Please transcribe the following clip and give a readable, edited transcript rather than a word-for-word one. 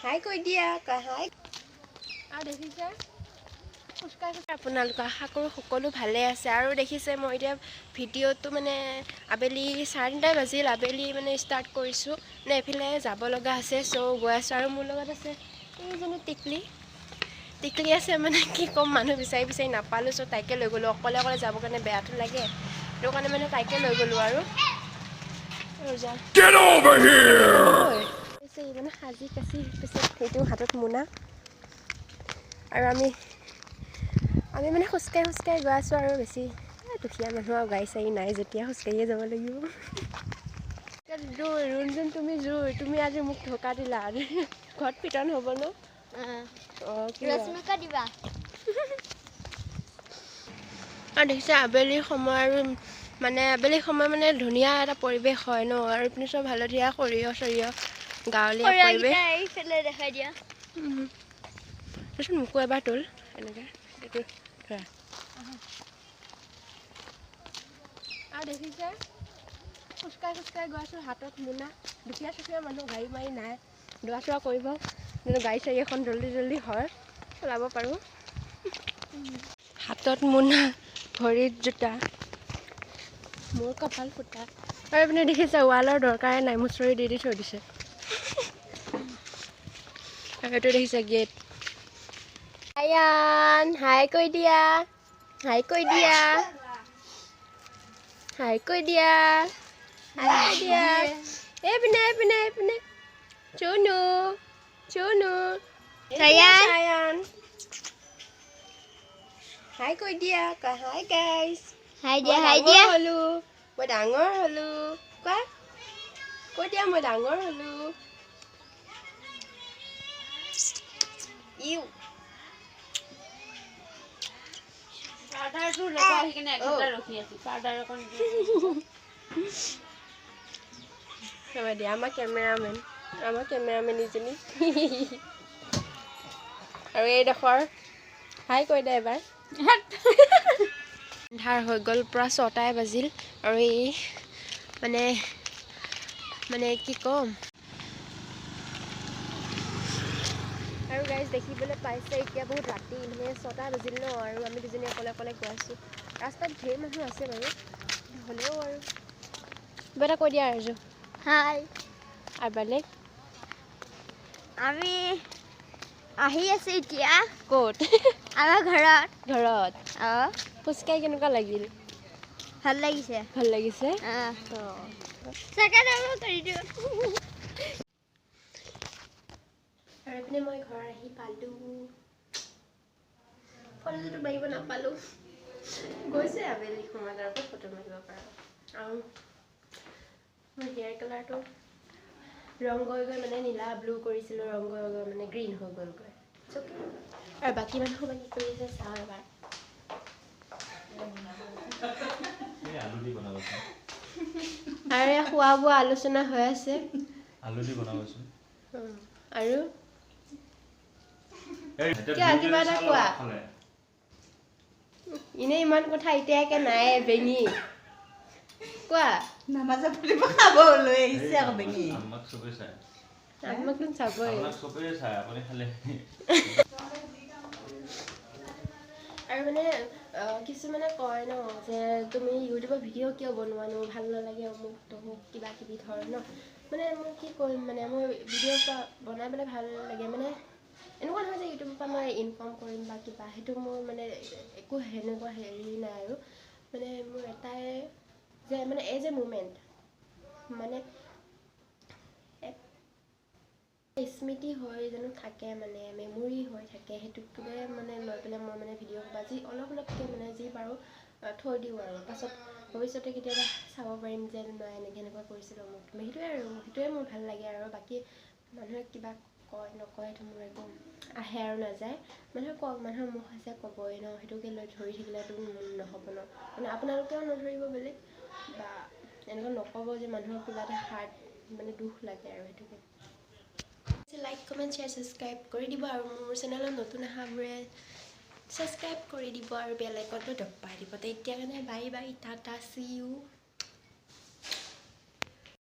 হাই কৈ দিয়া হাই আৰু দেখিছে আপোনালোক আশা কৰোঁ সকলো ভালে আছে আৰু দেখিছে মই এতিয়া ভিডিঅ'টো মানে আবেলি 3:30 বাজিল আবেলি মানে ষ্টাৰ্ট কৰিছোঁ মানে এইফালে যাব লগা আছে চ' গৈ আছোঁ আৰু মোৰ লগত আছে এইজনী টিকলি আছে মানে কি ক'ম মানুহ বিচাৰি নাপালোঁ চ' তাইকে লৈ গ'লোঁ অকলে যাবৰ কাৰণে বেয়াটো লাগে সেইটো কাৰণে মানে তাইকে লৈ গ'লোঁ আৰু মানে সাজি কাচি পিছত সেইটো হাতত মোনা আৰু আমি মানে খোজকাঢ়ি গৈ আছোঁ আৰু বেছি দুখীয়া মানুহ আৰু গাড়ী চাড়ী নাই যেতিয়া খোজকাঢ়িয়ে যাব লাগিব ৰুণজোন তুমি আজি মোক ধোকা দিলা ঘৰত পিটন হ'ব ন দিবা আৰু দেখিছে আবেলি সময় আৰু মানে আবেলি সময় মানে ধুনীয়া এটা পৰিৱেশ হয় ন আৰু এইপিনে চব হালধীয়া সৰিয়হ গাঁৱলীয়া পৰিৱেশ দেখাই দিয়া দেচোন মোকো এবাৰ তোল এনেকৈ এইটো ধৰা আৰু দেখিছে খোজকাঢ়ি গৈ আছোঁ হাতত মোনা দুখীয়া মানুহ গাড়ী মাৰি নাই দৌৰা চৰা কৰিব কিন্তু গাড়ী চাড়ী এখন জল্দি হয় চলাব পাৰোঁ হাতত মোনা ভৰিত জোতা মোৰ কপাল ফুটা আৰু এইপিনে দেখিছে ৱালৰ দৰকাৰে নাই মুচৰি দি থৈ দিছে আৰু এইটো দেখিছে গেট আয়ান হাই কৈ দিয়া এইপিনে চুনু আয়ান হাই কৈ দিয়া হাই গাইজ হাই দিয়া মই ডাঙৰ হ'লো কোৱা কৈ দিয়া মই ডাঙৰ হ'লো ইউ দিয়া আমাৰ কেমেৰামেন ইজনী আৰু এইডোখৰ হাই কৈ দে এবাৰ আন্ধাৰ হৈ গ'ল পুৰা 6টাই বাজিল আৰু এই মানে কি ক'ম আৰু গাইজ দেখিবলৈ পাইছে এতিয়া বহুত ৰাতি মানে 6টা বাজিল ন আৰু আমি দুজনী অকলে গৈ আছোঁ ৰাস্তাত ঢেৰ মানুহ আছে বাৰু হ'লেও আৰু কিবা এটা কৈ দিয়া আৰু হাই আৰু বেলেগ আমি আহি আছো এতিয়া ক'ত আমাৰ ঘৰত খোজকাঢ়ি কেনেকুৱা লাগিল ভাল লাগিছে আৰু এইপিনে মই ঘৰ আহি পালোঁ ফটোটো মাৰিব নাপালোঁ গৈছে আবেলি সময়ত আৰু ফটো মাৰিব পাৰোঁ আৰু মোৰ হেয়াৰ কালাৰটো ৰং গৈ মানে নীলা ব্লু কৰিছিলোঁ ৰং গৈ মানে গ্ৰীণ হৈ গ'লগৈ আৰু বাকী মানুহ কি কৰি আছে চাওঁ এবাৰ আৰু খোৱা বোৱা আলোচনা হৈ আছে আৰু কিবা এটা কোৱা এনেই ইমান কথা এতিয়াকে নাই বেঙি কোৱা নামাজে ফুলিব খাব লৈ আহিছে আকৌ বেঙি আমাকতো চাবই আৰু মানে কিছুমানে কয় ন যে তুমি ইউটিউবৰ ভিডিঅ' কিয় বনোৱানো ভাল নালাগে অমুক তমুক কিবা কিবি ধৰ ন মানে মই কি কৰিম মানে মোৰ ভিডিঅ' বনাই পেলাই ভাল লাগে মানে এনেকুৱা নহয় যে ইউটিউবৰ পৰা মই ইনকাম কৰিম বা কিবা সেইটো মোৰ মানে একো সেনেকুৱা হেৰি নাই আৰু মানে মোৰ এটাই যে মানে এজ এ মুমেণ্ট মানে স্মৃতি হৈ যেন থাকে মানে মেমৰি হৈ থাকে সেইটোকে মানে লৈ পেলাই মই মানে ভিডিঅ' বা যি অলপকৈ মানে যি পাৰোঁ থৈ দিওঁ আৰু পাছত ভৱিষ্যতে কেতিয়াবা চাব পাৰিম যে মই এনেকুৱা কৰিছিলোঁ মোক সেইটোৱে মোৰ ভাল লাগে আৰু বাকী মানুহে কিবা কয় নকয় সেইটো মোৰ একো আহে আৰু নাযায় মানুহৰ মুখ আছে ক'বই ন সেইটোকে লৈ ধৰি থাকিলেতো নহ'ব ন মানে আপোনালোকেও নধৰিব বেলেগ বা এনেকুৱা নক'ব যে মানুহৰ কিবা এটা হাৰ্ট মানে দুখ লাগে আৰু সেইটোকে লাইক কমেণ্ট শ্বেয়াৰ ছাবস্ক্ৰাইব কৰি দিব আৰু মোৰ চেনেলত নতুন অহাবোৰে ছাবস্ক্ৰাইব কৰি দিব আৰু বেল আইকনটো দবাই দিব এতিয়া কাৰণে বাই টাটা চি ইউ